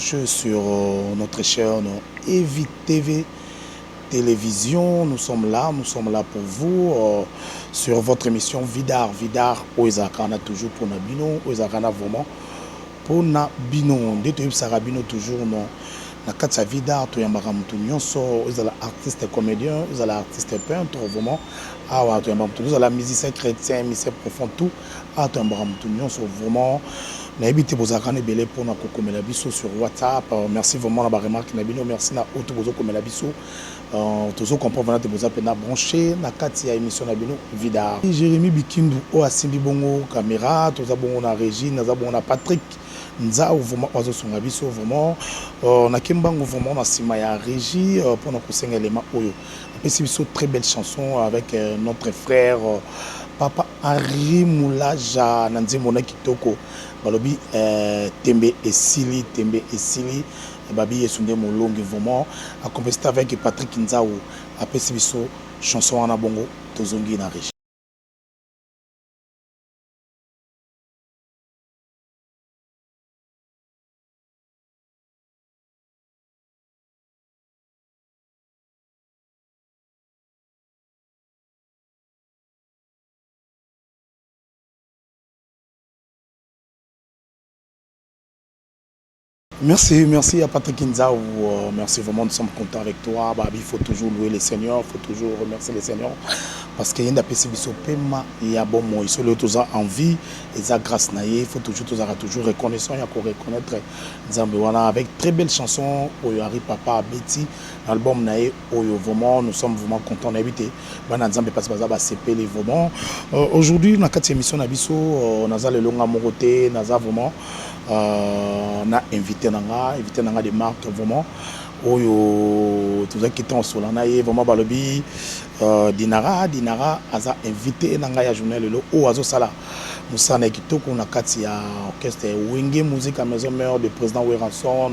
branchés sur notre chaîne Evi TV Télévision. Nous sommes là pour vous sur votre émission Vidar. Vidar, Oezakana toujours pour Nabino, Oezakana vraiment pour Nabino. Dès que Sarabino toujours non. Na katsa Vidar, tu yambara mutu nyonso, Oezala artiste comédien, Oezala artiste peintre vraiment. Ah ouais, tu yambara mutu, Oezala musicien chrétien, musicien profond tout. Ah tu yambara mutu nyonso vraiment. Na habité bozakane belé pour na kokomela biso sur WhatsApp. Merci vraiment na ba remarque na bino, merci na auto bozo komela biso. Tozo comprendre te boza pena branché na kati ya émission na bino Vidar. Jérémy Bikindu o asimbi bongo caméra, toza bongo na régie, naza bongo na Patrick Nza vraiment ozo songa biso vraiment na kimbango vraiment na sima ya régie pour na kosenga élément oyo. Apesi biso très belle chanson avec notre frère Papa Henri Moulaja Nanzimona Kitoko. Balobi Tembe Esili Babi Esunde Molongi vraiment accompagné avec Patrick Nzao après biso chanson en bongo tozongi na régie. Merci à Patrick Nzao. Merci vraiment, nous sommes contents avec toi. Bah, il faut toujours louer les seigneurs, il faut toujours remercier les seigneurs. Parce qu'il y a des personnes qui il y a bon mot, ils sont en vie, ils ont grâce, il faut toujours reconnaissant, il y a qu'on reconnaître Nzambewana avec très belles chansons, Oyari Papa Betty, l'album Nae, Oyo vraiment, nous sommes vraiment contents d'habiter. Nzambe passe par CP les vraiment. Aujourd'hui, dans cette émission, on a le long amoroté, on a vraiment. On a invité des marques vraiment oyo tout ça qui est en solana et vraiment balobi Dinara aza invité nanga ya journée lelo o azo sala musana kitoko na kati ya orchestre Wenge musique à maison mère de président Weranson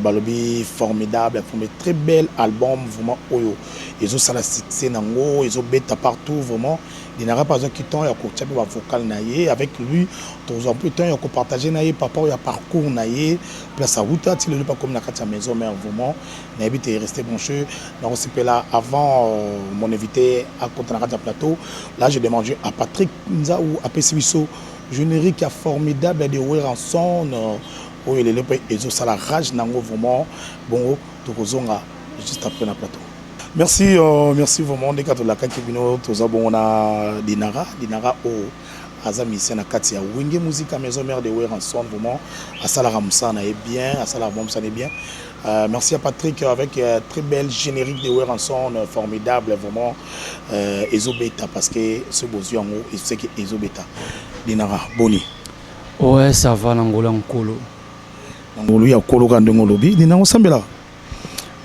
balobi formidable très bel album vraiment oyo ils ont sala succès nango ils ont bêta partout vraiment Dinara pas qui temps ya ko tchape ba vocal naie avec lui tous en plus temps ya ko partager naie papa ya parcours naie place à route tu le pas comme na kati ya maison mère vraiment na habite resté branché donc c'est là avant mon invité à contre na plateau là je demande à Patrick Nzaou à Pesibiso générique formidable de Weranson où il est le et ça la rage nango vraiment bon tokozonga juste après na plateau. Merci vraiment des cas de la Kakibino, tous bon on a Dinara au Azamisien na Katia Wenge musique à maison mère de Weranson vraiment à Salaramsana est bien, à Salaramsana est bien. Merci à Patrick avec très belle générique de Weranson formidable vraiment Ezobeta parce que ce beau yeux en haut et c'est que Ezobeta Dinara Boni. Ouais ça va l'Angola en colo. Ngolo ya colo quand ngolobi Dinara Sambela.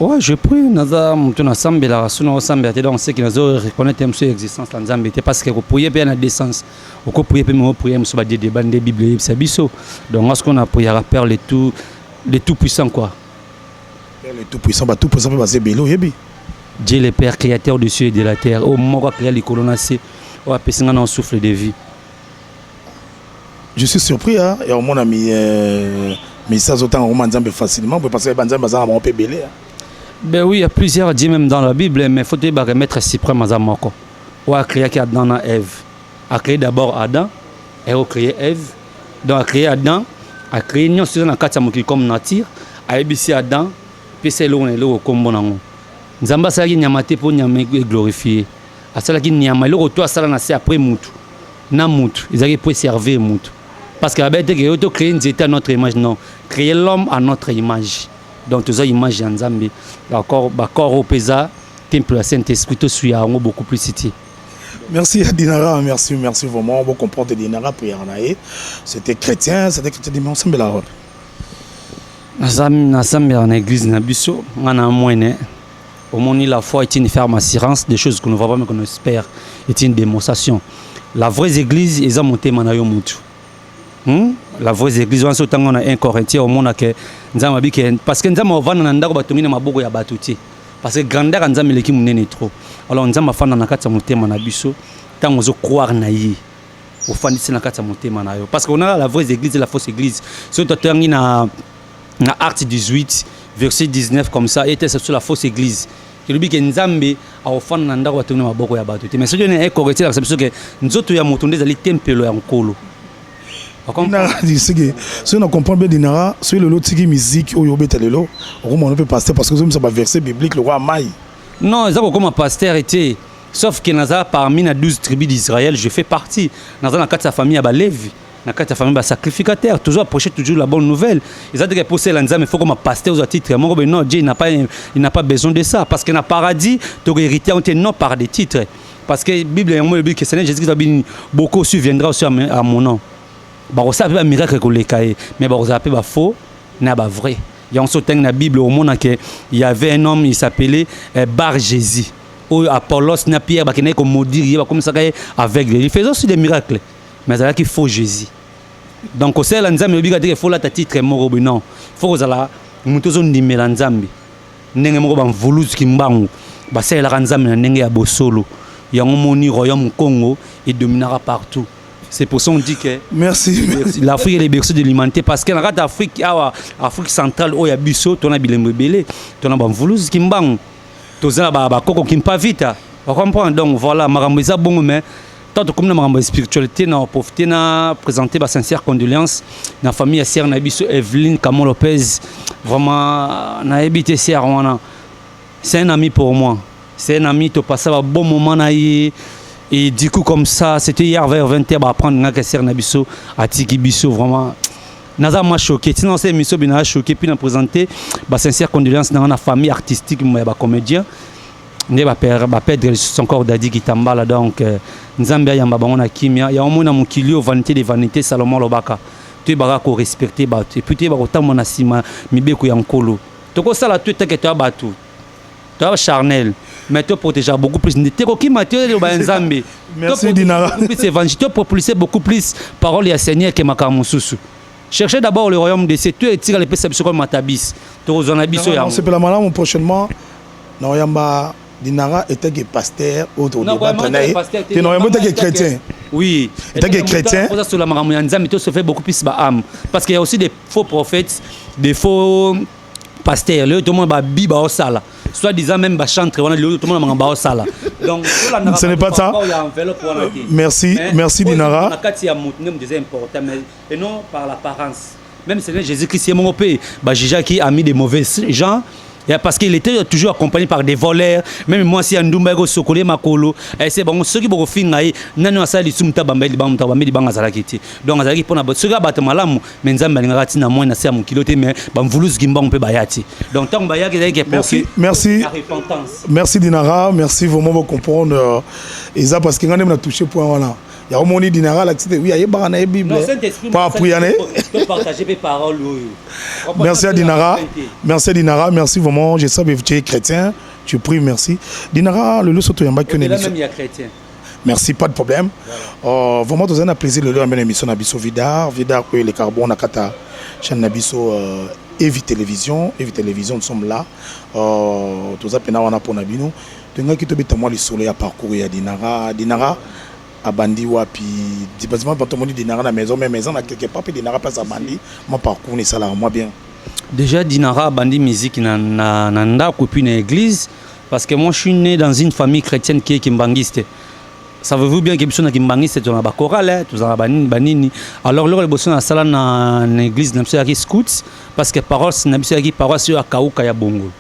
Ouais, je prie, naza mutuna sambela suna sambela te donc c'est que nazo reconnaître même son existence dans Nzambe parce que ko prier bien na décence ou ko prier même prier sur des débats de Bible c'est biso donc ce qu'on a prié à Père le tout puissant quoi. Père le tout puissant tout puissant basé belo yebi. Dieu le Père créateur du ciel et de la terre au moment où créé les colonnes au apesinga na souffle de vie. Je suis surpris hein et mon ami mais ça autant au Nzambe facilement parce que Nzambe baza on peut belé. Ben oui, il y a plusieurs dieux même dans la Bible, mais il faut remettre suprême à Moko. On a créé Adam et Ève. A créé d'abord Adam, et on a créé Ève. Donc a créé Adam, a créé nous sur la carte comme nature, a ébissé Adam, puis c'est l'eau et l'eau comme bon. Nzamba ça qui nyamate pour nyamé glorifier. A ça qui nyama l'eau toi ça na c'est après mutu. Na mutu, ils avaient pour servir mutu. Parce que la bête que auto créer une à notre image non, créer l'homme à notre image. Donc tout ça image en Zambie d'accord corps au pesa temple la Saint-Esprit tout suit à beaucoup plus cité. Merci Dinara, merci vraiment bon comprendre Dinara prière naé c'était chrétien mais ensemble là. Na Zambie en église na biso ngana moine au moni la foi est une ferme assurance des choses que nous voyons mais qu'on espère est une démonstration. La vraie église est montée manayo mutu. La vraie église on s'entend on a 1 Corinthiens au monde que nzamba bike parce que nzamba ovana na ndako bato mina maboko ya batuti parce que grandeur nzamba leki munene trop alors nzamba fana na kati ya motema na biso tant ozo croire na ye au fandi na kati ya motema na yo parce qu'on a la vraie église et la fausse église so totangi na dans Acte 18 verset 19 comme ça était sur la fausse église que le biki nzambe a offert nanda kwa tuna maboko ya bato mais ce que est correcté la c'est que nzoto ya moto ndeza li tempelo ya nkolo si on comprend bien Dinara sur le lot tiki musique au yobeta lelo on peut passer parce que ça va verset biblique le roi Maï non ça comme pasteur était sauf que naza parmi les 12 tribus d'Israël je fais partie naza na kati sa famille ya Lévi na kati sa famille ba sacrificateur toujours approcher toujours la bonne nouvelle ils ont dit que pour cela nzambe faut comme pasteur aux titres mon non Dieu il n'a pas besoin de ça parce que dans paradis tu hérité on non par des titres parce que Bible le dit que Seigneur Jésus-Christ beaucoup surviendra aussi à mon nom bah on sait pas miracle que les cahiers mais bah on sait pas faux n'a pas vrai il y a un sautin dans la Bible au monde que il y avait un homme il s'appelait Bar Jésus ou Apollos na Pierre bah qui n'est comme maudire comme ça avec il faisait aussi des miracles mais c'est là qu'il faut Jésus donc au sein de nzambe il dit qu'il faut là ta titre moko non faut que ça muto zo ndimela nzambe ndenge moko ba mvuluzu kimbangu ba c'est la nzambe ndenge ya bosolo ya ngomoni royaume Congo il dominera partout. C'est pour ça qu'on dit que l'Afrique est les berceaux de l'humanité parce que dans l'Afrique, Afrique centrale, où il y a biso, tu as bilembe belé, tu as bamvoulouz kimbang, tu as ba koko kimpa vita. On comprend donc voilà, maramboisa bon mais tant que comme na spiritualité, na profiter na présenter ba sincère condoléances na famille sœur na biso Evelyne Camon Lopez, vraiment na habité sœur wana. C'est un ami pour moi. C'est un ami tu passer un bon moment na et du coup comme ça c'était hier vers 20h bah prendre un casser nabiso à Tiki Bisso vraiment naza m'a choqué sinon c'est miso bina choqué puis n'a présenté bah sincère condoléances dans la famille artistique bah comédien ne va perdre son corps d'Adi Kitambala donc nzambe ya mbaba on a kimia ya omona mukilio vanité des vanités Salomon Lobaka tu baka ko respecter ba et puis tu baka tamona na sima mibeko ya nkolo toko sala tu teke to abatu to charnel mais tu protéger beaucoup plus. Merci Dinara. Tu propulser beaucoup plus parole à Seigneur que Makamususu. Cherchez d'abord le royaume de ces tu et tire les perceptions comme Matabis. C'est pour la malade prochainement. Non yamba Dinara était que pasteur autour de Batanaï. Tu n'as pas été chrétien. Oui. Était que chrétien. Pour ça sur la Maramoyanza mais tu se fait beaucoup plus âme parce qu'il y a aussi des faux prophètes, des faux pasteurs. Le tout le monde ba biba au sala. Soit disant même chantre on a tout le monde en sala donc ce n'est pas ça merci Dinara et non par l'apparence même Seigneur Jésus-Christ est mon père bah Jésus qui a mis des mauvais gens parce qu'il était toujours accompagné par des voleurs même moi si Ndumba go sokolé makolo et c'est bon ceux qui boko fingaï nani asali sumta bambeli banga zalakiti donc azalaki pona ceux qui battent malamu mais nzamba ngati na moi na sia mukilote mais bamvulus gimba on peut bayati donc tant bayaki merci Dinara merci vraiment pour comprendre et ça parce que ngane m'a touché point voilà il y a au moins Dinara là c'était oui il y a pas na Bible pas prier partager mes paroles merci Dinara merci vraiment je sais que tu es chrétien tu pries merci Dinara le soto yamba que même il y a chrétien merci pas de problème vraiment tu as un plaisir de leur amener émission na biso vidar que les carbone akata chaîne na biso Evi Télévision nous sommes là tous à pena wana pona bino tu nga ki to beta moi le soleil à parcourir ya Dinara abandi wapi bâtiment pantomoni Dinara na maison mais maison na quelque part pe Dinara passe abandi mon parcours ni ça là moi bien déjà Dinara bandi musique na ndako puis na église parce que moi je suis né dans une famille chrétienne qui est kimbangiste. Savez-vous bien que biso na kimbangiste tu na ba chorale tu na banini alors le bosso na sala na église na biso ya scouts parce que parole na biso ya paroisse ya Kauka ya Bongo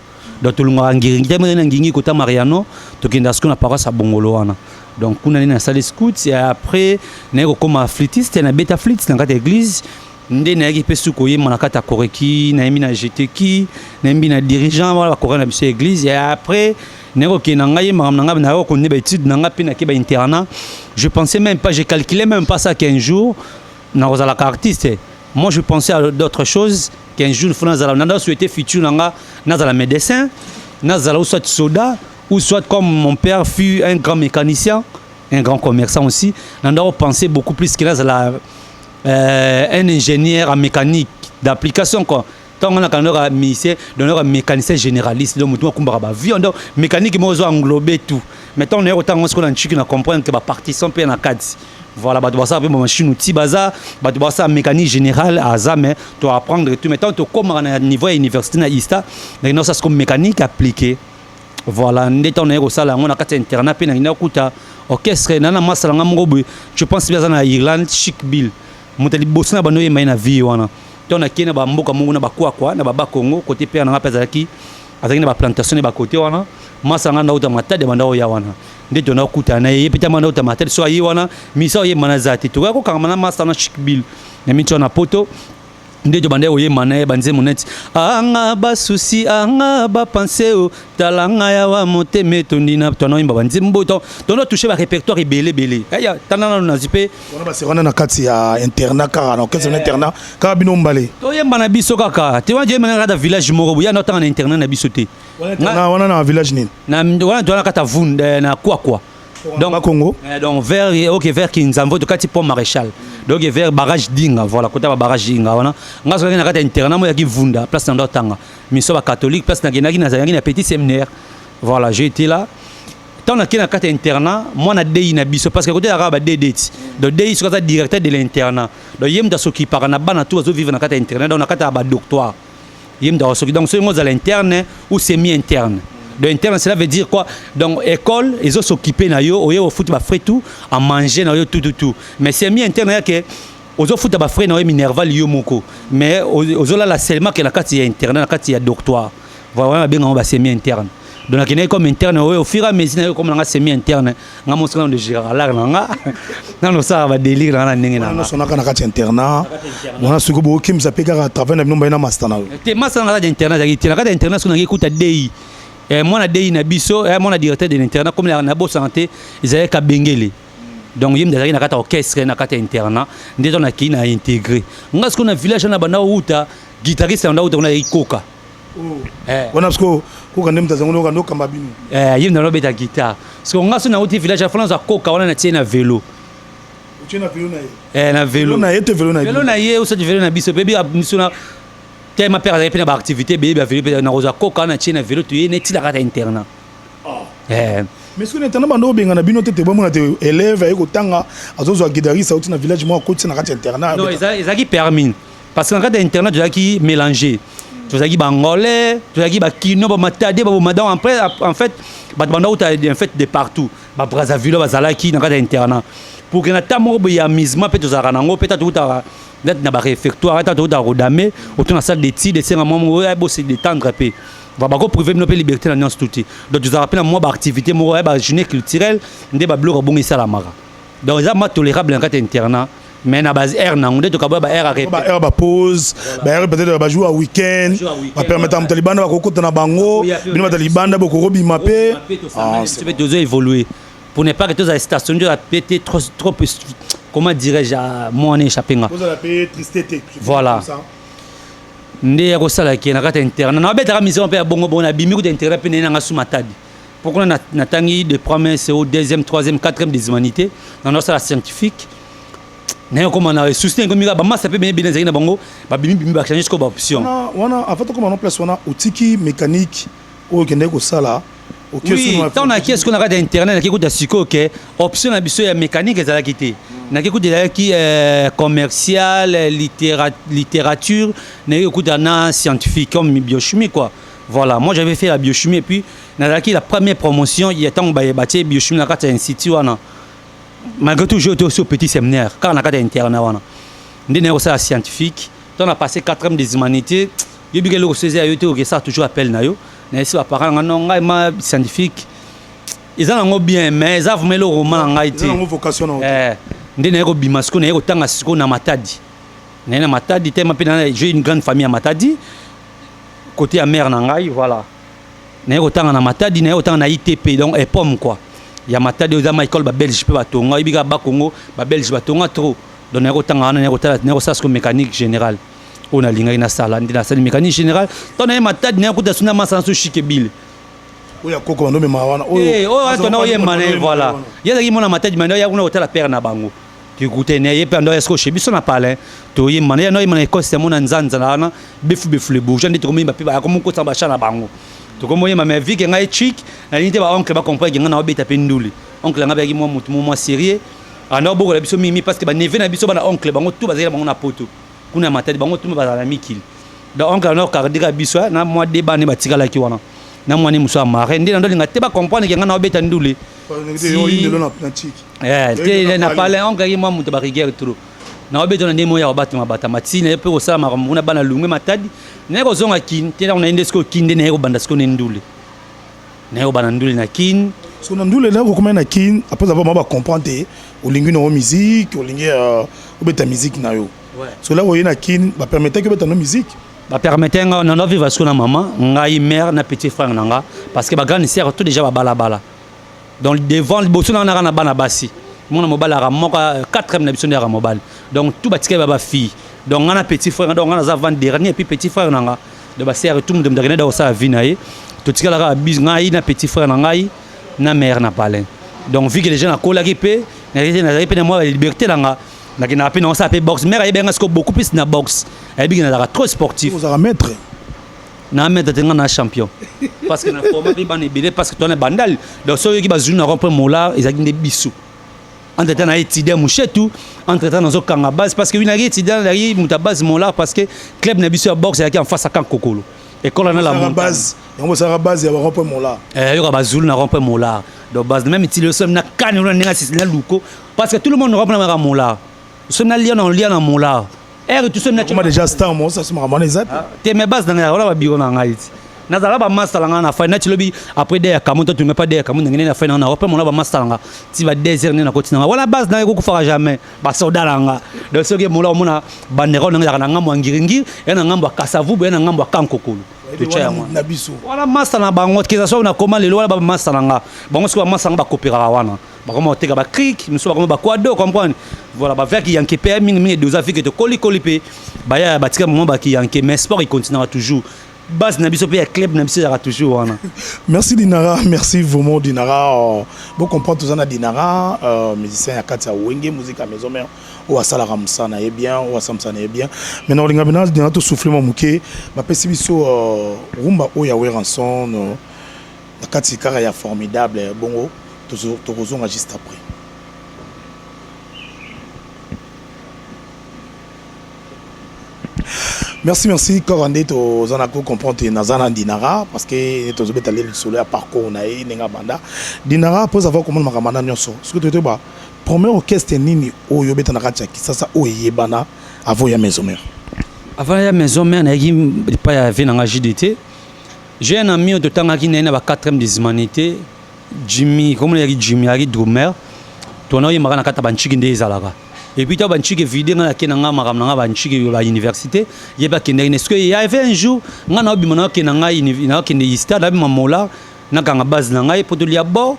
donc tout le monde ngingi kota Mariano to kenda ce qu'on a paroisse à Bongolo wana donc kuna na salle scouts et après na comme flûtiste na beta flûte dans l'église ndé na yaki pesu koyema na kata koreki na yemi na jeteki na yemi na dirigeant wala korana biso église et après neko ki na ngai na nga ko ne ba étude na nga pe na ke ba internat je pensais même pas j'ai calculé même pas ça qu'un jour na rozala artiste moi je pensais à d'autres choses qu'un jour faut na souhaiter futur na nga na médecin na soit soda ou soit comme mon père fut un grand mécanicien un grand commerçant aussi na penser beaucoup plus que là un ingénieur en mécanique d'application quoi tant on a quand un mécanicien généraliste donc mutu kumbara ba vie donc mécanique mo zo englober tout mais tant on est autant on se qu'on comprendre que ba partition pe na cadre Voilà, bah tu vois ça après machine outil baza, bah tu vois ça mécanique générale à ça mais tu vas apprendre tout maintenant tu comme à niveau université na ISTA, mais ça c'est comme mécanique appliquée. Voilà, ndeta on est au sala on a quatre internat pe na ina kuta orchestre na masala ngamgo je pense bien na Irlande chic bill. Mutali bosna bano yema na vie wana. To na kena ba mboka mungu na bakwa na baba Congo côté pe na ngapeza ki azaki na ba plantation ba côté wana. Masanga na uta matade bandao ya wana. Ndeta na kuta na ye peta manda uta matade so ayi wana misa ye manazati. To ko kama na masana chic bill. Na mito na poto ndето bande oye manaye banze moneti anga ba souci anga ba penser talanga ya wa moteme tondina tona imba banze mboto tono toucher ba répertoire belé ya tanana na zipe on ba serana na kati ya internat car na kati ya internat car bino mbale to yemba na biso kaka te wanje mena da village moko ya no tanga na internat na biso te wana village nini na wana to na kata vunde na kwa donc Congo vers Kinzamvo de kati pont maréchal donc vers barrage dinga voilà côté barrage dinga wana ngaso na kata internat mo ya ki vunda place na ndotanga miso ba catholique place na genaki na petit séminaire voilà j'ai été là tant na kata internat moi na dei na biso parce que côté arabe dedeti donc dei so kata directeur de l'internat donc yem da soki par na bana tout zo vivre na kata internat donc na kata ba doctoire yem da soki donc c'est moi à l'interne ou semi interne. De interne, cela veut dire quoi? Donc, école, ils ont s'occupé na yo, au foot, ba frais tout, à manger na yo tout. Mais c'est mis interne que aux autres foot ba frais na yo minerval yo moko. Mais aux autres là seulement que la carte est interne, la carte est doctoire. Voilà bien on va semi interne. Donc la comme interne au fur et à mesure comme la semi interne, nga mosala de gérer là nga. Non ça va délire na ndenge na. On a na carte internat. On a suko bo kim ça peka à travers na bino ba na master na. Te master na carte internat, la carte internat so na ekuta dei. Moi, je na biso, moi, directeur de l'internat, comme la Nabo Santé, ils avaient qu'à Bengele. Donc, il y a un orchestre, un internat, on a intégré. On a ce qu'on a village, on a un guitariste, on a un coca. On a ce qu'on a un camabino. Il y a une guitare. Parce qu'on a un village, on a un coca, on a un vélo. Tu as un vélo? Un vélo. On a un vélo. Vélo, on a un vélo, on a un tel ma père avait fait une activité bébé vélo na rosa coca na tient vélo tu es net la carte internat mais ce que l'internat bando benga na bino tete bomo na te élève ay ko tanga azozo guitariste au na village mo ko tina carte internat non ils a qui permis parce que la carte internat tu as qui mélanger tu as qui bangolais tu as qui ba kino ba matade ba madame après en fait ba bando tu en fait de partout ba Brazzaville ba zalaki na carte internat pour que na tamo ba ya misma peut za ranango peut-être tout d'être dans le réfectoire, dans le rodamé, autour de la salle d'études, c'est un moment où il se détendre un peu. On va priver nos libertés dans l'institut. Donc, je vous rappelle, moi, l'activité, moi, la journée culturelle, on va bloquer bon ici à la mara. Donc, ça m'a tolérable en cas internat, mais na base air, on est tout capable air à répéter. Air à pause, air peut-être à jouer à week-end, à permettre à Taliban de côté na bango, bien Taliban de beaucoup robi mappé. Tu peux toujours évoluer pour ne pas que tu aies station de péter trop comment dirais-je moi on est échappé nga voilà ndé ko sala ki na kata interne na beta mission pe bongo na bimi ko interne pe na sous matadi pourquoi na tangi de première c'est au deuxième troisième quatrième des humanités dans notre sala scientifique na comment na soutenir comme ba massa pe bien na bongo ba bimi ba changer ko ba option wana en fait comment on place wana outiki mécanique o kende ko sala. Oui, tant on qu'est-ce qu'on a d'internet, qui écoute à Siko, ok, option à biso mécanique et à la quitter. Na qui écoute qui commercial, littérature, na écoute à scientifique comme biochimie quoi. Voilà, moi j'avais fait la biochimie et puis na qui la première promotion, il y a tant bâti biochimie na carte institut wana. Malgré tout j'ai été aussi au petit séminaire car na carte internet wana. Ndé ça scientifique, on a passé 4e des humanités, il y a eu Césaire a été au ça toujours appel na yo. Mais si les parents sont scientifiques, ils ont bien, mais ils ont le roman en Haïti. Ils ont une vocation. Ils ont bimasco, ils ont na Matadi. Na Matadi, j'ai une grande famille à Matadi. Côté à mère Nangai, voilà. Ils ont na Matadi, ils ont na ITP, donc et pomme quoi. Il y a Matadi, ils ont école belge, ils ont école Congo, belge, ils ont trop. Donc ils ont ça mécanique générale. On a l'ingé na salle mécanique générale. Ton matad n'a pas de suna masansu chikebile. Oui, à Coco, on a mawana. Voilà. Il y a des gens qui matad, mais il y a un hôtel à père na bango. Tu écoutes, il y a pas d'endroit escoché. Bisson n'a pas l'air. Tu y mané, il y a un école, c'est mon anzanza là, befu le bouge. J'en ai trouvé ma pipe, comme on côté en na bango. Tu comprends, ma vie qui est chic, la ligne de oncle va comprendre qu'il y a un objet à pendule. Oncle n'a pas dit moi sérieux. anda beaucoup la biso mimi parce que ba neve na biso ba na oncle bango tout bazela bango na poto kuna matadi bango tout ba na mikili donc oncle na kardika biso na moi débat ne batika la ki wana na moi ni muso amare ndi ndo linga te ba comprendre que nga na obeta ndule te na parler oncle ki moi muto ba rigueur trop na obeta na ndemo ya obata mabata matine pe ko sala makamuna bana lungue matadi ne ko zonga kin te na indesko kinde ne ko banda sko ne ndule ne ko bana ndule na kin so na ndule na ko comment na kin après avoir ma comprendre au lingue no musique au lingue obeta musique na yo so là voyez na kin ba permettre que obeta no musique ba permettre nga na vivre sur na maman ngai mère na petit frère nanga parce que ba grande sœur tout déjà ba bala donc devant le bosso na bana basi mon mobile ra moka 4e na biso ndera mobile donc tout ba tikeba ba fille donc ngana petit frère donc ngana za avant dernier puis petit frère nanga de ba sœur tout me dernier dans sa vie na ye to tikala ra bis ngai na petit frère ngai na mère na palin donc vu que les gens na kola kipe na moi la liberté nanga na kina pe na ça pe boxe mère ayebe ngasko beaucoup plus na boxe ayebe na trop sportif vous allez mettre na mettre tenga na champion parce que na format bi ban ebele parce que toi na bandal donc ceux qui bazou na rompre mola ezaki des bisous entre temps na étudier mouchetou entre temps nazo kanga base parce que winagi étudier na yi muta base mola parce que club na biso boxe yaki en face à kan kokolo école na la base on va base ya rompre mola yo bazou na rompre mola donc base même utiliser ça na kan na ninga sisina luko parce que tout le monde rompre na mola ce na lien na mola tout ce comment déjà star moi ça se me ramène exact te mes bases dans la biro na ngai na zala ba master langa na fa na tilobi après des kamonto tu me pas des kamonto ngene na fa na après mon ba master langa ti va déserner na continent wala base na ko fera jamais ba soda langa donc ce que mola mona bandero na ngambo ngiringi et na ngambo kasavu et na ngambo kankokolo to tcha moi na biso wala master na bango ke ça na comment le wala ba master langa bango so ba master ba coopéra wana ba comment teka ba cric muso ba comment ba quado comprendre voilà ba faire qui yanke pe mingi deux affaires que koli pe ba ya ba tika moment ba qui yanke mais sport il continuera toujours base na biso pe club na biso ya toujours wana. Merci Dinara, merci vraiment Dinara. Bon comprendre tout ça na Dinara musicien ya kati ya wenge musique à maison mère ou asala ramsana et bien ou asamsana et bien maintenant linga bina Dinara to souffler mo muke ba pesi biso rumba o ya weranson na kati kara ya formidable bongo to kozonga juste après. Merci Korande to zanako comprendre nazana Dinara parce que to zobeta le solo à parcours na e nenga banda Dinara après avoir comment makamana nyonso ce que tu ba premier orchestre nini o yobeta na katia ki sasa o yebana avant ya maison mère na yi pas ya vena nga JDT j'ai un ami de tanga ki na ba 4e des humanités Jimmy comme il y a Jimmy ari drummer to na yi makana kata banchiki ndezalaka. Et puis, tu as dit que vidéo dans laquelle on a à l'université, il y a est-ce qu'il y avait un jour, on a vu que on a université, là, mamola, na kanga base na ngai pour de liabo,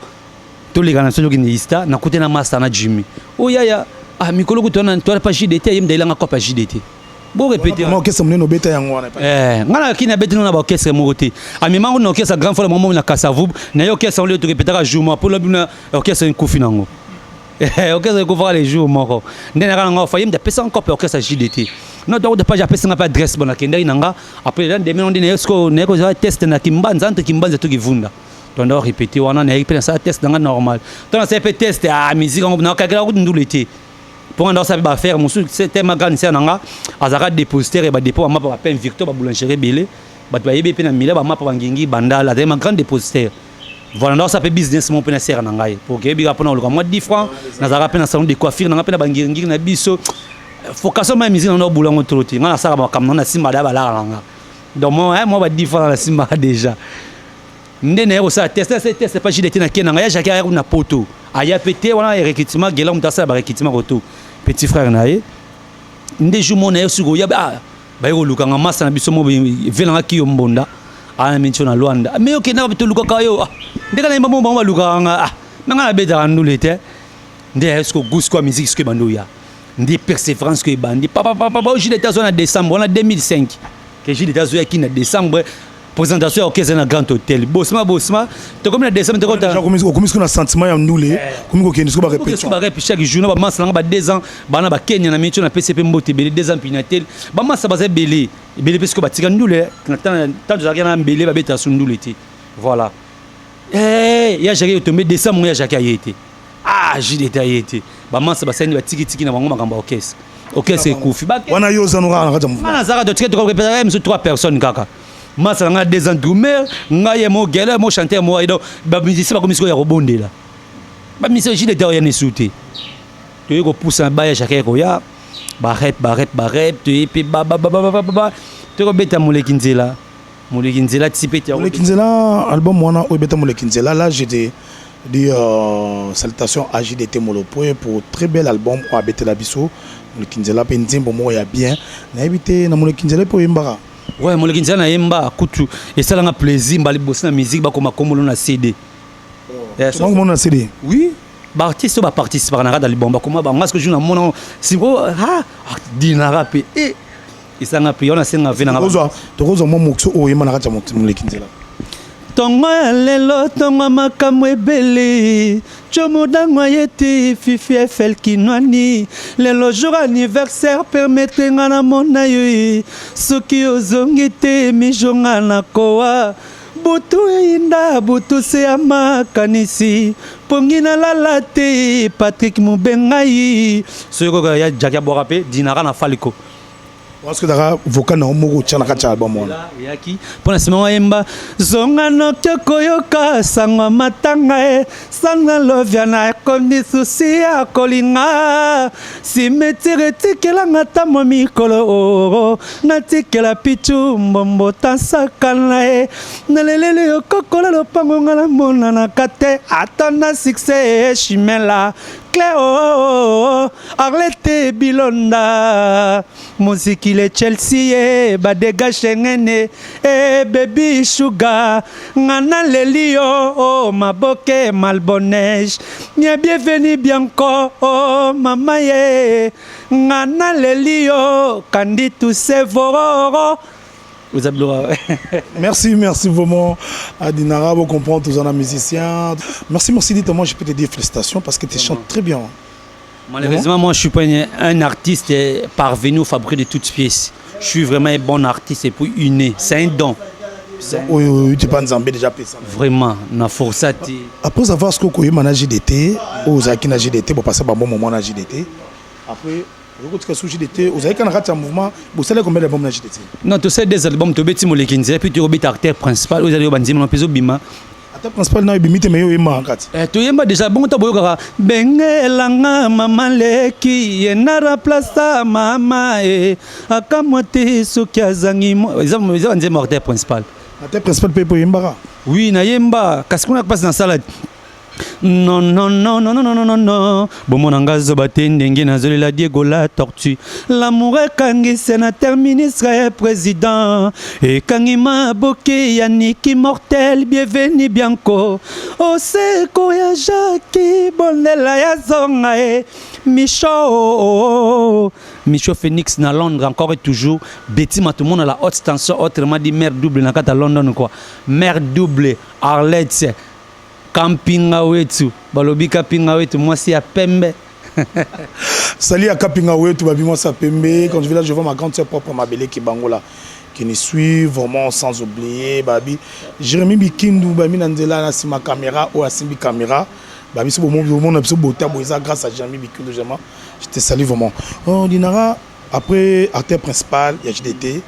tous les gars qui université, na côté na master na Jimmy. Oh ya, ah mikolo ko tona toi pas JDT, yem de la pas JDT. Bon répéter. Moi qu'est-ce que beta yango wana. Ngana ki na beta na ba orchestre moté. A mi mango na orchestre grand fois moment na Kasavu, na yo orchestre on le répéter à jour pour le orchestre en Kofinango. Ok, ça couvre les jours moko. Ndena nga fa yim de pesa encore pour que ça JDT. Non donc de pas j'ai pesa pas adresse bona kenda inanga après là demain on dit est-ce neko za test na kimbanza entre kimbanza to kivunda. Donc on répéter on a répéter ça test dans normal. Donc ça peut test à musique on na kakela ko ndulete. Pour on ça va faire mon c'était ma grande sœur nanga azara dépositaire et ba dépôt ma pa peine Victor ba boulangerie belé ba ba yebe pe na mila ba ma pa ngingi bandala ma grande dépositaire. Voilà, donc ça fait business mon pena serre nangai. Pour que biga pona le mois 10 francs, na za rapena salon de coiffure na pena bangiringi na biso. Focus ma musique na bulango troti. Na ça ba kam na simba da bala langa. Donc moi ba 10 francs na simba déjà. Ndene ko ça test pas JDT na kena ya jaka na poto. Aya pété wana recrutement gela mutasa ba recrutement roto. Petit frère na ye. Nde jumo na yesu go ya ba yo luka nga masa na biso mo velanga ki yo mbonda. Ah mention na Luanda mais ok na to luka kayo ndeka na imba mo luka nga nanga beta ndulete nde esko goût quoi musique ce que bando ya ndi persévérance que bandi papa j'ai été en décembre on a 2005 que j'ai été en décembre présentation orchestre na Grand Hôtel bosma to comme na décembre to comme ce qu'on a sentiment ya ndule comme ko kende ko ba répéter chaque jour na ba massa nga ba 2 ans bana ba Kenya na mention na PCP mbote belé 2 ans pinatel ba massa ba belé parce que ba tika ndule na tant de na belé ba beta su ndule ti voilà ya jake tombé décembre ya jake ayete j'ai détaillé bamasa basani batiki na bango makambo orchestre orchestre ekufi wana yo zanora na kati ya mouvement ngana zaka to tike to repérer même 3 personnes kaka masa nga des andoumer nga ye mo gele mo chanter mo ido ba musicien ba komisiko ya robondela ba musicien jide de rien souté to yeko poussa ba ya chacun ko ya ba rep to epi ba to ko beta molekinzela tipeti molekinzela album wana o beta molekinzela là j'étais dit salutations à JDT Molopoe pour très bel album o beta la biso molekinzela pe nzembo mo ya bien na ebité na molekinzela po yembara. Ouais, molekinzela na yemba kutu et ça nga plaisir mbali bossa na musique ba koma komolo na CD. Comment on a CD? Oui. Ba artiste ba participer na rada album ba koma ba parce que je na mona siko dinara pe et ça nga priona senga vena nga. Tokozo mo mokso o yema na kati ya molekinzela. Tongo lelo tongo makambo ebele chomo dangwa yeti fifi efel kinwani lelo jour anniversaire permettre nga na mona yo soki ozongi te mijonga na koa butu inda butu se amakanisi pongi na lala te Patrick Mubengai soko ya jakia borape dinara na faliko. Parce que dara vocal na moko tchana kati album wana yaki pona sima yemba zonga no koyoka sangwa matanga sanga lovia na kondi susi akolinga simetire tikela ngata mo mikolo na tikela pichu mbombo tansakana nalelele yokokola lopango ngala mona na kate atana succès chimela Cléo Arlette Bilonda Musiki le Chelsea badega shengene baby sugar ngana lelio maboke malbonneige nie bienvenue bianco mama ye ngana lelio kandi tout se voro. Vous avez merci vraiment à Dinara, vous comprenez tous les musiciens. Merci dites moi je peux te dire félicitations parce que tu chantes très bien. Malheureusement moi je suis pas un artiste parvenu au fabriquer de toutes pièces. Je suis vraiment un bon artiste et puis inné, c'est un don. Oui, tu pas Nzambé déjà fait ça. Vraiment, na forçat. Après avoir ce que vous avez JDT, vous avez na JDT, vous passez un bon moment na JDT. Après vous avez un mouvement, vous savez combien d'albums JDT? Non, tu sais des albums, tu as molekinzela puis tu as acteur principal, vous avez un peu bima. Acteur principal na bimite mais yo yema nkati. Tu yemba déjà bon ta boyoka bengelanga mama leki yenara plasa mama akamwate soki azangi ils ont acteur principal. Acteur principal pe yemba. Oui, na yemba kasi kuna passe dans salade. Non. Bon, mon engagement batendenge nazolela Diego la tortue. L'amour est kangi sénateur, ministre et président. Et kangima boke Yannick immortel, bienvenue bianco. Oseko ya Jackie, bonela ya zonga e. Micho Phoenix na Londres encore et toujours. Betty ma tout le monde à la haute tension, autrement dit mère double na kata London quoi. Mère double, Arlette. Campinga wetu balobi kapinga wetu moi si à pembe. Salut à kapinga wetu babi moi ça pembe quand je vais là je vois ma grande sœur propre ma belle qui bangola qui nous suit vraiment sans oublier babi Jérémy Bikindu babi nanzela na sima caméra ou asimbi caméra babi c'est bon mon absolu beauté boisa grâce à Jérémy Bikindu vraiment je te salue vraiment. Oh Dinara après acteur principal il y a JDT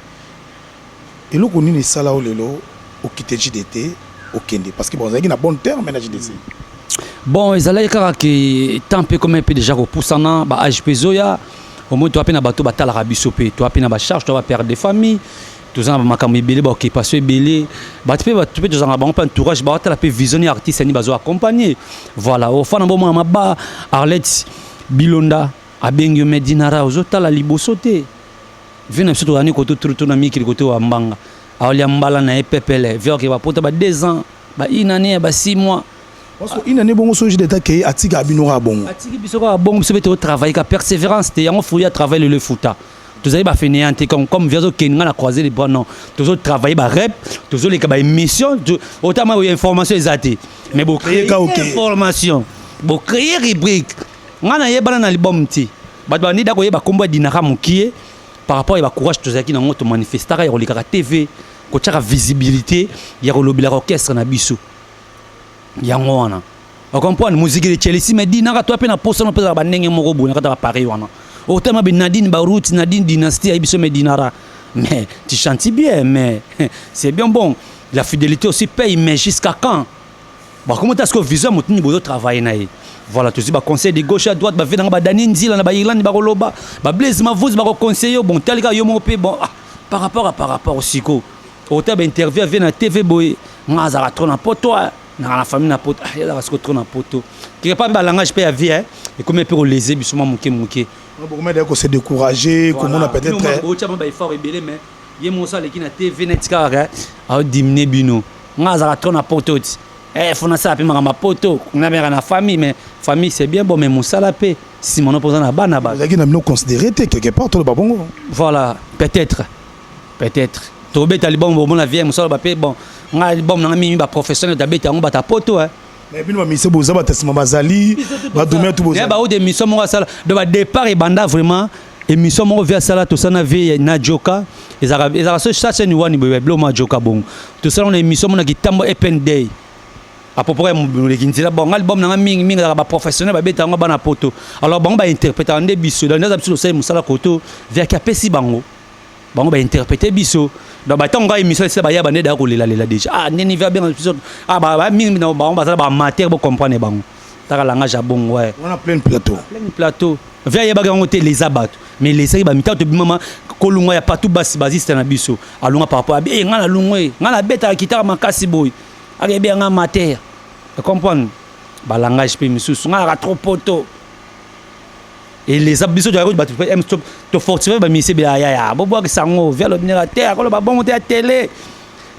et là on est ça là au lelo au quitter JDT parce que bon, ça a un bon terme maintenant JDT. Bon, ils allaient que tant peu comme un peu déjà au poussana, bah HP Zoya, au moins tu as peine à bateau batal Arabie Saoudite, tu as peine à charge, tu vas perdre des familles, tout ça ma camé belé, bah ok passé belé, bah tu peux déjà avoir un entourage, bah tu as pu visionner artiste ni bazo accompagner. Voilà, au fond un bon moment bah Arlette Bilonda, Abengyo Medinara, aux autres la libosoté. Venez surtout année côté tout na miki côté wa mbanga. Aolia mbala na epepele vio ke bapota ba 2 ans ba une année ba 6 mois parce que une année bongo soji d'état ke atika abinora bongo atiki bisoko bongo biso beto travail ka persévérance te yango fouya travail le futa tous avez ba fainéante comme vio ke nga na croiser les bras non tous travailler ba rep tous les ka ba émission autant information exacte mais bo créer information bo créer rubrique nga na yebana na album ti ba bandi da ko yeba kombo dinaka mukie par rapport à courage tous qui dans notre manifestation il y a TV il y a visibilité il y a l'orchestre na biso yango wana on comprend musique de Chelsea mais dinara toi pe na poso na pesa ba ndenge moko bouna kata Paris wana autant ma Nadine Barout Nadine dynastie ibiso me dinara mais tu chantes bien mais c'est bien bon la fidélité aussi paye mais jusqu'à quand bah comment est-ce que visa motini bodo travailler na voilà tout ça conseil de gauche à droite ba venanga ba Dani Nzila na ba Irlande ba Roloba ba Blaise Mavuz ba conseiller bon tel gars yo mo pe bon par rapport au siko autant ba interview vient na TV boy ngazara trop na poto na la famille na poto il y a ce trop na poto quelque part ba langage pe à vie hein et comme peut léser bisuma moké beaucoup mais d'ailleurs c'est découragé comment on a peut-être au tchama ba effort rebelle mais yé mo ça qui na TV net car a diminuer bino ngazara trop na poto faut na ça pe ma poto on a bien na famille mais famille c'est bien bon mais mosala pe si mon opposant na bana ba là qui n'a pas considéré quelque part tout le babongo voilà peut-être Tobé talibon bon la vie mosala ba pe bon nga bon na mi ba professionnel da beta on ba ta poto hein mais puis mi se boza ba tesma bazali ba domé tout boza ba o de mission mo sala de ba départ et banda vraiment émission mo via sala to sana vie na joka ezara ça c'est ni wani blo ma joka bon to sala on émission mo na kitambo open day à peu près mo le kinzila bon album na mingi ba professionnel ba beta ngo ba na poto alors bon ba interpréter en biso dans les absolu c'est mosala koto via kapesi bango bango ba interpréter biso donc ba tonga émission c'est ba ya bande da ko lela déjà neni va bien épisode ba mingi na ba ba amateur bo comprendre bango taka langage bon ouais on a plein plateau via ya ba ngo te les abattu mais les séries ba mita to bimama kolunga ya partout basiste na biso alunga par rapport ngana lungwe ngana beta kitara makasi boy ak bien nga amateur comprendre ba langage pe misusu ngana trop poto et les abisso de la route te fortifier ba mission be ya bo boire sango via l'ordinateur ko ba bon monter à télé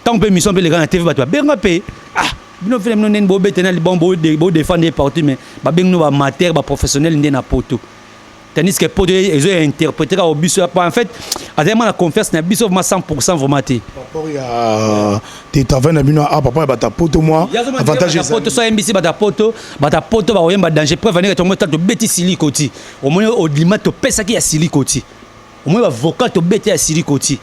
tant peu mission be les gars TV ba to benga pe bino film no nen bo betenal bon bo défendre partout mais ba bengno ba amateur ba professionnel ndé na poto tandis que poto ils ont interprété au biso en fait vraiment la confiance na biso vraiment 100% vraiment té rapport ya té taverne na bino papa ba ta poto moi avantage ça poto so MBC ba ta poto ba oyemba danger preuve venir to mota to beti silikoti au moins au limite to pesa ki ya silikoti au moins ba vocal to beti ya silikoti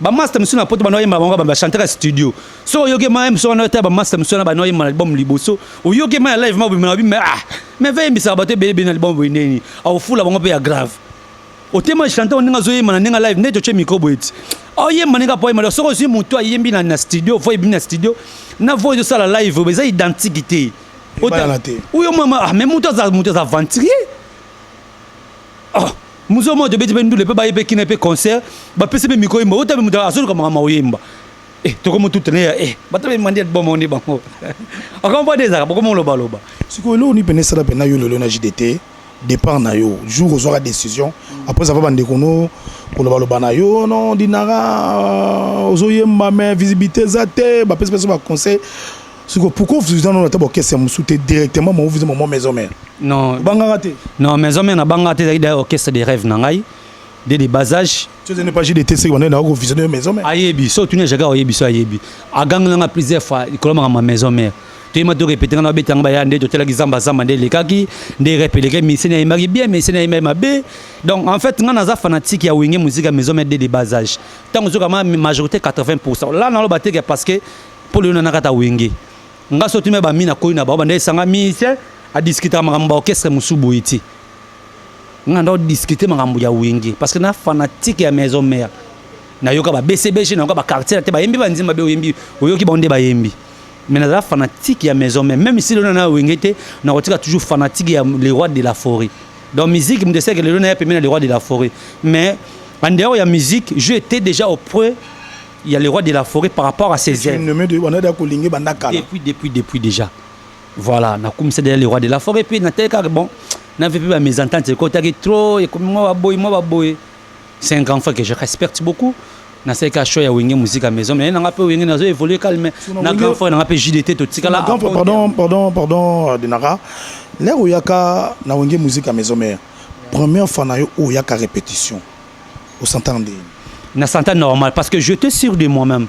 ba master monsieur na poto ba noyemba ba chanter à studio so yoke ma so na ta ba master monsieur na ba noyemba album liboso o yoke ma live ma mais veille mbisa ba te bebe na album wineni au fula bango pe ya grave o tema chanter on nga zoyema na nga live neto che micro boit o yemba nga po yemba so ko muto ayembi na studio voix bi na studio na voix de ça la live beza identité o yo mama mais muto za venturier muzo mo de beti bendu le pe ba yebe kine pe concert ba pese be micro yemba o tabe muto azulu kama ma oyemba to comme tout tenir ba tabe mandi bon moni bango akon pas des arabes comme lo baloba siko lo ni penesa la pena yo le na JDT départ na yo jour aux décision après ça va bande kono pour le baloba na yo non dinara ozoyemba mais visibilité zate ba pese ba conseil siko pourquoi vous dans notre orchestre moussouté directement moi vous mon maison mère non banga raté non maison mère na banga raté da orchestre des rêves na ngai des bas âge tu ne pas JDT c'est on est na ko visionner maison mère ayebi so tu ne jaga ayebi so ayebi aganga nga plusieurs fois ikoloma ma maison mère tu m'as répété na betanga ba yande to tela gizamba zamba ndé lekaki ndé répéter mais c'est na mari bien mais c'est na ma bé donc en fait nga naza fanatique ya wenge musique à maison mère des bas âge tant que ma majorité 80% là na lo bateke parce que pour le na kata wenge nga so tu me ba mina ko na ba ndé sanga musicien a discuter makambo orchestre musubu iti nga ndo discuter makambo ya wenge parce que na fanatique ya maison mère na yoka ba BCBG na yoka ba quartier te ba yembi ba nzimba be yembi oyoki ba ndé ba yembi mais na fanatique ya maison même si le na wengete na rotika toujours fanatique ya les rois de la forêt donc musique me sait que le na permis les rois de la forêt mais en dehors ya musique je étais déjà au point il y a les rois de la forêt par rapport à ces airs depuis déjà voilà na comme c'est les rois de la forêt puis na tel cas bon na fait pas mes ententes côté trop et comme moi ba boy c'est un grand frère que je respecte beaucoup na sais ka show ya wenge musique à maison mais na peu wenge na zo évoluer calme na grand frère na peu JDT to tika là pardon Dinara l'air oyaka na wenge musique à maison mais première fois na yo oyaka répétition au s'entendre na s'entend normal parce que j'étais sûr de moi-même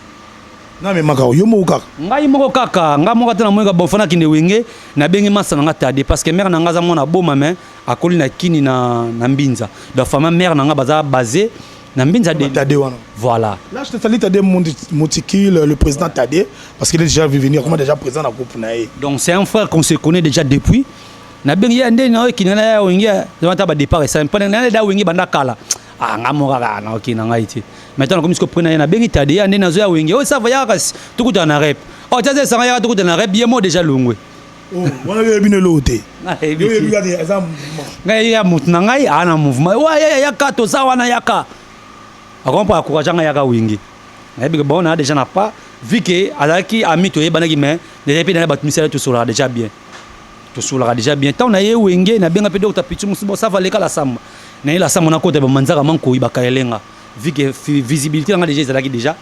na mais maka yo mo kaka ngai moko kaka nga moko tana moyo bon fana kinde wenge na bengi masa nga tade parce que mère na nga za mona boma mais akoli na kini na mbinza donc fama mère na nga baza basé Nambinza de Tadé wana. Voilà. Là je te salue Tadé Moutiki, le président Tadé, parce qu'il est déjà vu venir, comment déjà présent dans le groupe Naé. Donc c'est un frère qu'on se connaît déjà depuis. Nabengi ande na ki na wingi zama ba départ ça pendant na da wingi banda kala. Ah ngamora na ok na ngaiti. Maintenant comme ce que prena na bengi Tadé ande na zo ya wingi. Oh ça va ya kas tukuta na rep. Oh tazé ça ya tukuta na rep bien mo déjà longwe. Oh, wana yo bino loté. Yo yo ya des mouvement. Ngai ya mutna ngai ana mouvement. Wa ya kato ça wana yaka. Akompa encourageant yaka wingi. Na bi bon na déjà na pas vu que alaki ami to yebana ki mais déjà puis na ba misela to sola déjà bien. To sola déjà bien. Tant na ye wenge na benga pe docteur pitu musubo ça va le kala samba. Na la samba na côté ba manzaka manko ibaka elenga. Vu que visibilité nga déjà ezalaki déjà.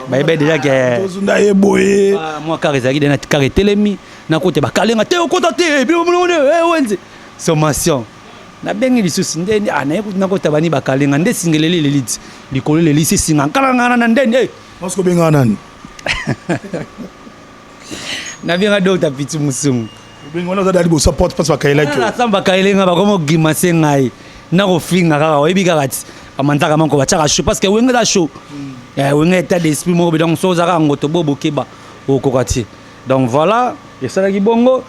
Ba ebe déjà que tozunda ye boye. Moi carré ezalaki na carré telemi na côté ba kalenga te okota te bi wenze. Sommation. Na bengi lisusu ndeni ana na côté bani ba kalenga nde singelele lelite. Likolo lelise singa kala ngana na ndeni eh. Parce que benga nani. Na benga docteur pitu musumu. Benga wana za libo support parce que kaila ki. Na samba kaelenga ba komo gimase ngai. Na ko finga kaka oyebi kaka ti. Amantaka manko bachaka show parce que wenga da show. Wenga état d'esprit mo be donc soza ka ngoto bobo keba okokati. Donc voilà, et ça ki bongo.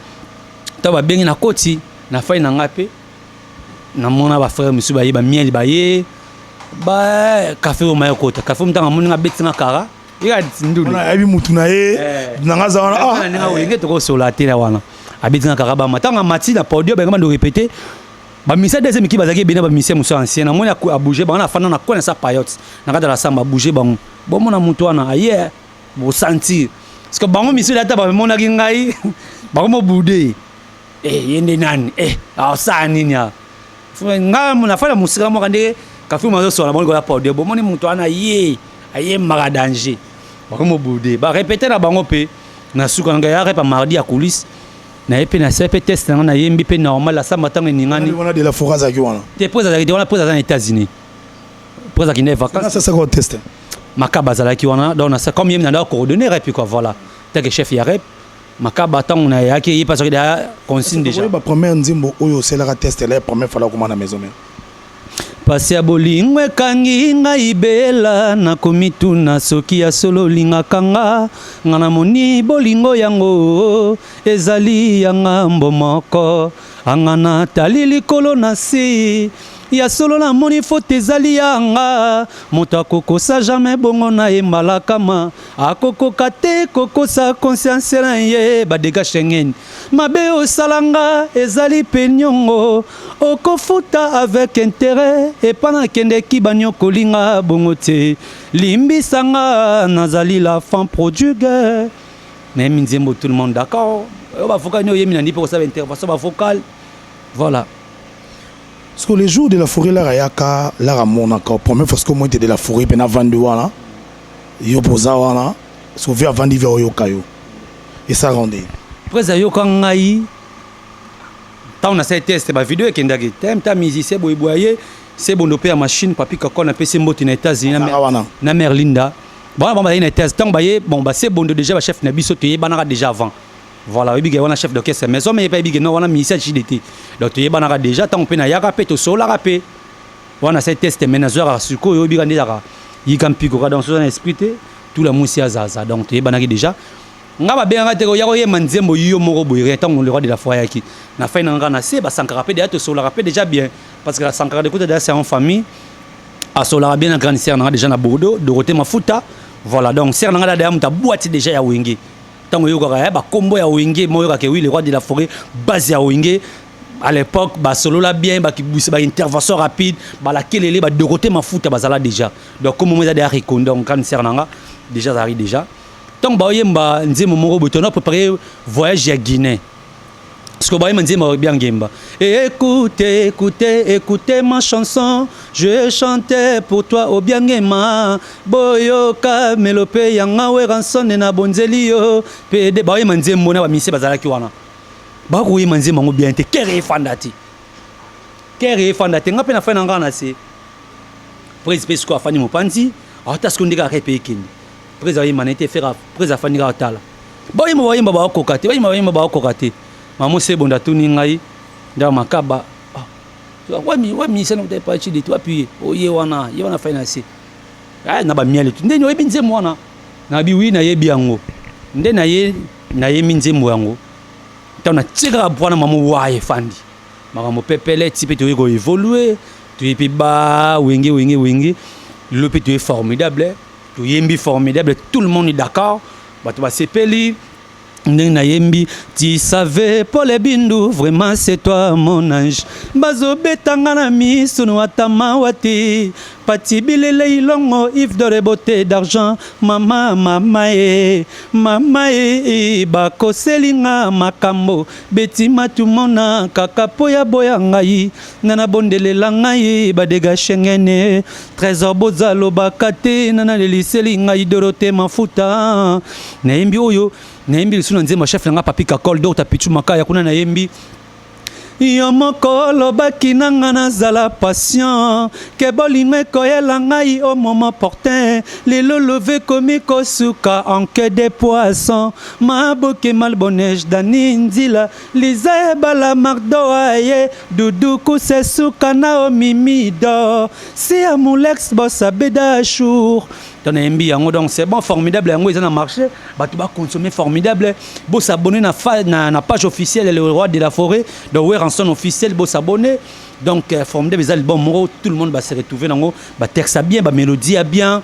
Ta ba bengi na koti na fai na ngape. Na mona ba frère musu ba ye ba mieli ba ye. Ba café o mayo kota. Café mutanga moni nga betinga kara. Ira nduli. On a abi mutu na ye. Nanga za wana ah. Na wenga to ko sola te na wana. Abitinga kara ba matanga mati na podium ba ngama ndo répéter. Ba misa deuxième équipe bazaki bena ba misa muso ancien na moni a bouger ba na fana na kona sa payote. Na kada la samba bouger ba bon mona mutu wana aye bo sentir. Parce que bango misa data ba mona ki ngai. Ba ko mo boudé. Yende nani ah sa nini ya. Nga mona fala musika mo kande kafu mazo sola mo ko la podium bo moni mutu wana aye mara danger. Ba ko mo boudé. Ba répéter na bango pe na suka nga ya repa mardi à coulisses. Na epe na sepe test na yembi pe normal la samba tanga ningani on a de la forage à Kiwana te pose avec on a pose aux États-Unis pose qui n'est vacances ça quoi test makaba za la Kiwana donc na ça comme yem na coordonner et puis quoi voilà tant que chef ya rep makaba tant on a yaki parce que da consigne déjà ba premier nzimbo oyo c'est la test la première fois la comment na maison mais pasi ya bolingo ekangi ngai bela nakomituna soki ya solo lingaka nga nga namoni bolingo yango ezali ya ngambo moko anga natali likolo na si ya solo namoni foto ezali yanga moto akokosa jamais bongo na ye malakama akokoka te kokosa conscience na ye badega Schengen mabe osalanga ezali pe nyongo okofuta avec intérêt epa nakendeki banyokolinga bongo te limbisanga nazali la femme prodigue mais minzembo tout le monde d'accord bafoka nyo yemi na ndi pe kosala intervention bafocale voilà. Parce que les jours de la forêt, là, il y a la encore. Première fois que moi j'étais de la forêt, ben avant de voir là, yo posa wana, sauvé avant d'y voir yo kayo. Et ça rendait. Après yo kangai, tant on a cette test, ma vidéo qui ndagi, ta musicien boy boyer, c'est bon opérer machine, papi kako na PC mboti na États-Unis na Merlinda. Bon ba na test, tant ba bon ba c'est bon déjà ba chef na biso te banaka déjà avant. Voilà, oui, il y a un chef d'orchestre, mais il y a un ministère JDT. Donc, il y a déjà, tant qu'on a rapé, tout seul, rapé. On a cette test, ménageur à Suko, il y a déjà, il y a un pico dans son esprit, tout le monde à Zaza. Donc, il y a déjà. On a bien raté, il y a un manzembo, il y a un moro, il y a un roi de la foyer qui n'a fait un grand assez, bah, sans rapé, déjà, tout seul, rapé déjà bien. Parce que sans rapé, c'est en famille. À Solar, bien, un grand serre, déjà à Bordeaux, Dorothée Mafuta. Voilà, donc, serre, on a déjà une boîte déjà à Wingé. Tant que yoga ba combo ya Wingé moyo ka oui le roi de la forêt base ya Wingé à l'époque ba solo la bien ba ki ba intervention rapide ba la kelele ba Dorothée Mafuta bazala déjà donc comme moi da Rikondo on kan sernanga déjà ça arrive déjà tant ba yemba nzemo moko botono préparer voyage à Guinée parce que ba yemba nzemo bien gemba écoutez écoutez écoutez ma chanson je chantais pour toi au Biangema boyoka melope yanga we ranson na bonzeli yo pede ba yemba nzemo na ba mise bazala ki wana ba ko yemba nzemo ngo bien te kere fandati ngape na fana ngana se président ko afani mopanzi ata skondika repe kini président yemba na été faire président afani ga tala ba yemba ba kokate ba yemba ba kokate maman c'est bon datuni ngai nda makaba wa mi c'est non pas chi de toi puis oye wana finance ah na ba miel tu ndeni oyebi nzembo wana na bi oui na yebi yango nde na ye nzembo yango tona tika bwana mamu waye fandi makambo pepele ti pe to ko évoluer tu epi ba wenge le pe tu est formidable tu yembi formidable tout le monde est d'accord ba to ba sepeli Nayembi, tu savais Paul Bindu, vraiment c'est toi mon ange. Bazo betangana mi sunu atama wati. Pati bilele ilongo if de beauté d'argent. Mama bako selinga makambo. Beti matumona kakapoya boya ngai. Nana bondele langai badega shengene. Trésor bozalo bakate nana leliseli ngai Dorothée mafuta. Nayembi oyo. Nayembi suna nzema chef nanga papi kakol do tapichu makaya kuna nayembi yo mokolo bakinanga nazala patient ke bolingo ekoyela ngai au moment portin lelo love komi kosuka en queue de poisson maboke malbonneige dani nzila liza ebala mardo aye dudu kusesuka na omimi do si amulex bossa beda chour Nayembi yango donc c'est bon formidable yango ils ont marché bah tu vas consommer formidable beau s'abonner na page officielle le roi de la forêt de Weranson officiel beau s'abonner donc formidable les albums tout le monde va se retrouver dans bah texte bien bah mélodie bien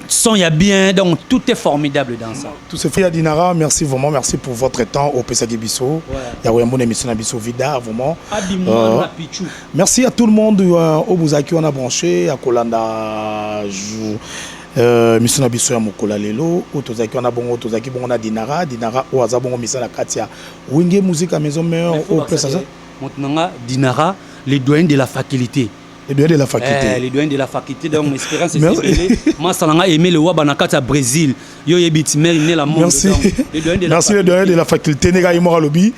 son y a bien donc tout est formidable dans ça tout se fait à Dinara merci vraiment merci pour votre temps au Pesagi Bisso il y a une bonne émission à Bisso Vida vraiment merci à tout le monde au Bouzaki on a branché à Kolanda mission na biso ya mokola lelo otozaki on a bon otozaki bon on a Dinara o azabongo mission na katia Wenge musique à maison mère au Pesagi maintenant Dinara les doyens de la faculté. Les doyens de la faculté. Les doyens de la faculté, donc l'espérance est moi, ça n'a aimé le Wabanakata Brésil. Yo yebit mer né la monde. Merci. Les doyens de la faculté. Nega imora lobby.